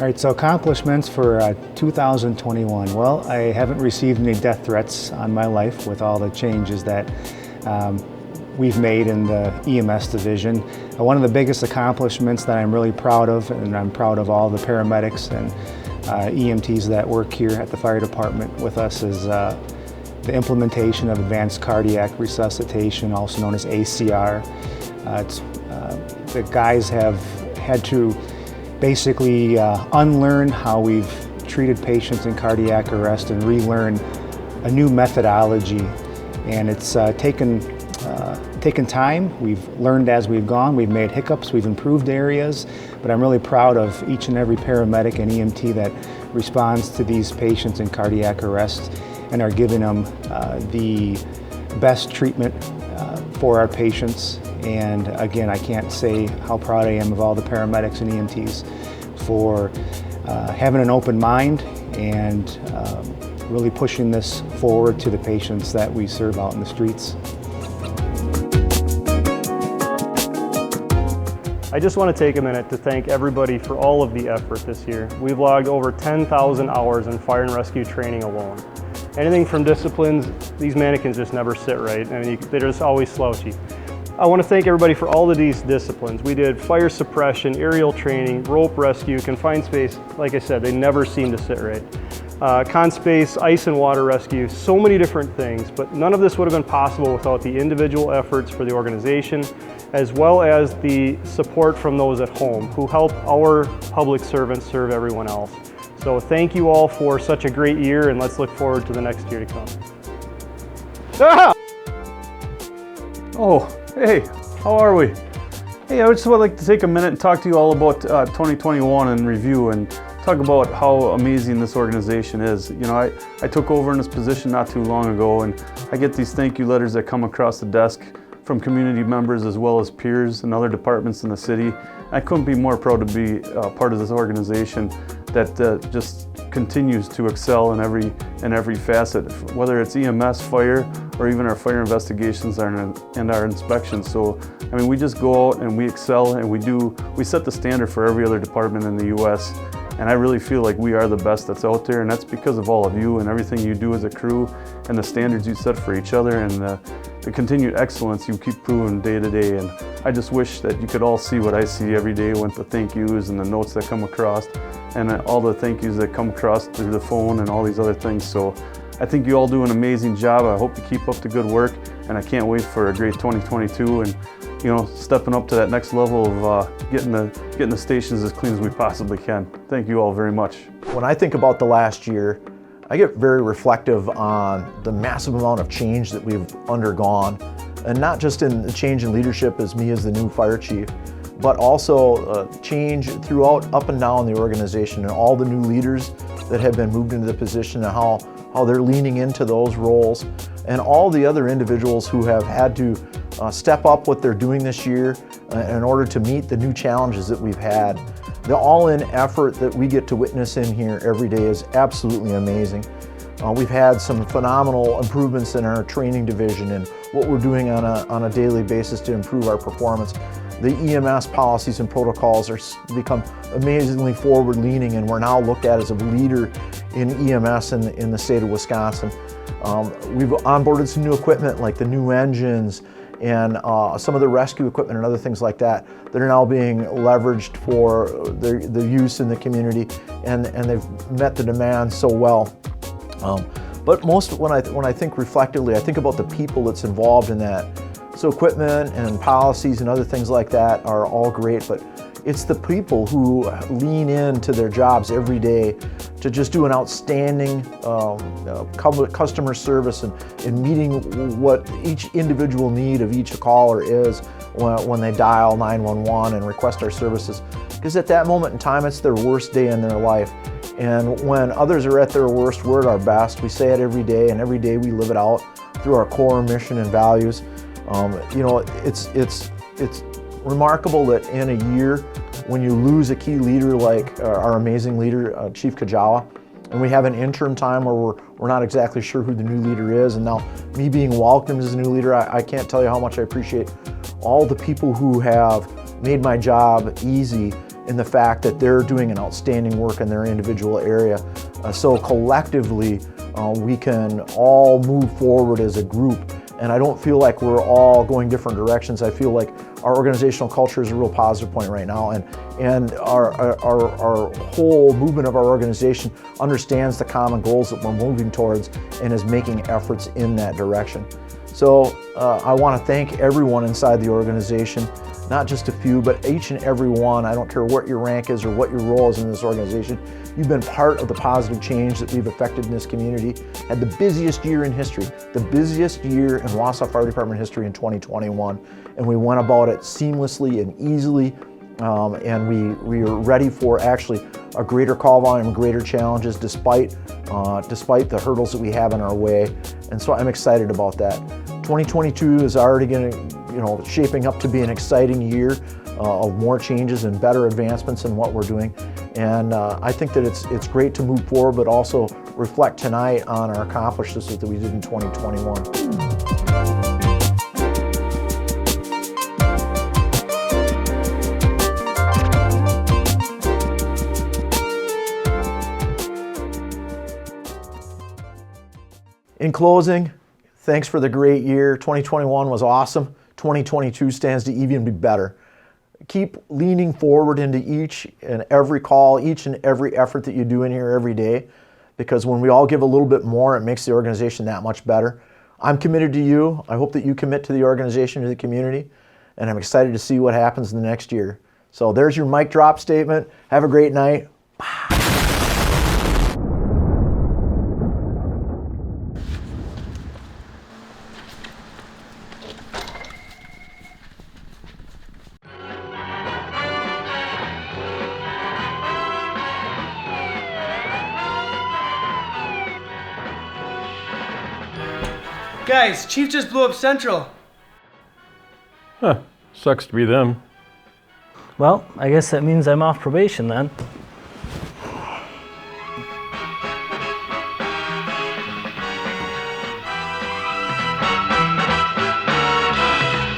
All right, so accomplishments for 2021. Well, I haven't received any death threats on my life with all the changes that we've made in the EMS division. One of the biggest accomplishments that I'm really proud of, and I'm proud of all the paramedics and EMTs that work here at the fire department with us, is the implementation of advanced cardiac resuscitation, also known as ACR. The guys have had to basically unlearn how we've treated patients in cardiac arrest and relearn a new methodology. And it's taken time. We've learned as we've gone. We've made hiccups, we've improved areas, but I'm really proud of each and every paramedic and EMT that responds to these patients in cardiac arrest and are giving them the best treatment for our patients. And again, I can't say how proud I am of all the paramedics and EMTs for having an open mind and really pushing this forward to the patients that we serve out in the streets. I just want to take a minute to thank everybody for all of the effort this year. We've logged over 10,000 hours in fire and rescue training alone. Anything from disciplines, these mannequins just never sit right. I mean, they're just always slouchy. I want to thank everybody for all of these disciplines. We did fire suppression, aerial training, rope rescue, confined space. Like I said, they never seem to sit right. Con space, ice and water rescue, so many different things, but none of this would have been possible without the individual efforts for the organization, as well as the support from those at home who help our public servants serve everyone else. So thank you all for such a great year, and let's look forward to the next year to come. Ah! Oh, hey, how are we? Hey, I just would like to take a minute and talk to you all about 2021 and review and talk about how amazing this organization is. You know, I took over in this position not too long ago, and I get these thank you letters that come across the desk from community members as well as peers and other departments in the city. I couldn't be more proud to be part of this organization that just continues to excel in every facet, whether it's EMS, fire, or even our fire investigations and our inspections. So, I mean, we just go out and we excel, and we set the standard for every other department in the U.S. And I really feel like we are the best that's out there, and that's because of all of you and everything you do as a crew and the standards you set for each other and the continued excellence you keep proving day to day. And I just wish that you could all see what I see every day with the thank yous and the notes that come across and all the thank yous that come across through the phone and all these other things. So I think you all do an amazing job. I hope you keep up the good work, and I can't wait for a great 2022 and, you know, stepping up to that next level of getting the stations as clean as we possibly can. Thank you all very much. When I think about the last year, I get very reflective on the massive amount of change that we've undergone, and not just in the change in leadership as me as the new fire chief, but also change throughout up and down the organization and all the new leaders that have been moved into the position and how they're leaning into those roles. and all the other individuals who have had to step up what they're doing this year in order to meet the new challenges that we've had. The all-in effort that we get to witness in here every day is absolutely amazing. We've had some phenomenal improvements in our training division and what we're doing on a daily basis to improve our performance. The EMS policies and protocols are become amazingly forward-leaning, and we're now looked at as a leader in EMS in the state of Wisconsin. We've onboarded some new equipment like the new engines and some of the rescue equipment and other things like that are now being leveraged for the use in the community, and they've met the demand so well. But most, when I think reflectively, I think about the people that's involved in that. So equipment and policies and other things like that are all great, but it's the people who lean into their jobs every day to just do an outstanding customer service and meeting what each individual need of each caller is when they dial 911 and request our services. Because at that moment in time, it's their worst day in their life. And when others are at their worst, we're at our best. We say it every day, and every day we live it out through our core mission and values. You know, it's remarkable that in a year, when you lose a key leader like our amazing leader, Chief Kajawa, and we have an interim time where we're not exactly sure who the new leader is, and now me being welcomed as a new leader, I can't tell you how much I appreciate all the people who have made my job easy in the fact that they're doing an outstanding work in their individual area. So collectively, we can all move forward as a group. And I don't feel like we're all going different directions. I feel like our organizational culture is a real positive point right now, and our whole movement of our organization understands the common goals that we're moving towards and is making efforts in that direction. So I want to thank everyone inside the organization, not just a few, but each and every one. I don't care what your rank is or what your role is in this organization. You've been part of the positive change that we've affected in this community. Had the busiest year in history, the busiest year in Wausau Fire Department history in 2021. And we went about it seamlessly and easily. And we are ready for actually a greater call volume, greater challenges despite the hurdles that we have in our way. And so I'm excited about that. 2022 is already shaping up to be an exciting year of more changes and better advancements in what we're doing. And I think that it's great to move forward, but also reflect tonight on our accomplishments that we did in 2021. In closing, thanks for the great year. 2021 was awesome. 2022 stands to even be better. Keep leaning forward into each and every call, each and every effort that you do in here every day, because when we all give a little bit more, it makes the organization that much better. I'm committed to you. I hope that you commit to the organization, to the community, and I'm excited to see what happens in the next year. So there's your mic drop statement. Have a great night. Guys, Chief just blew up Central. Huh. Sucks to be them. Well, I guess that means I'm off probation then.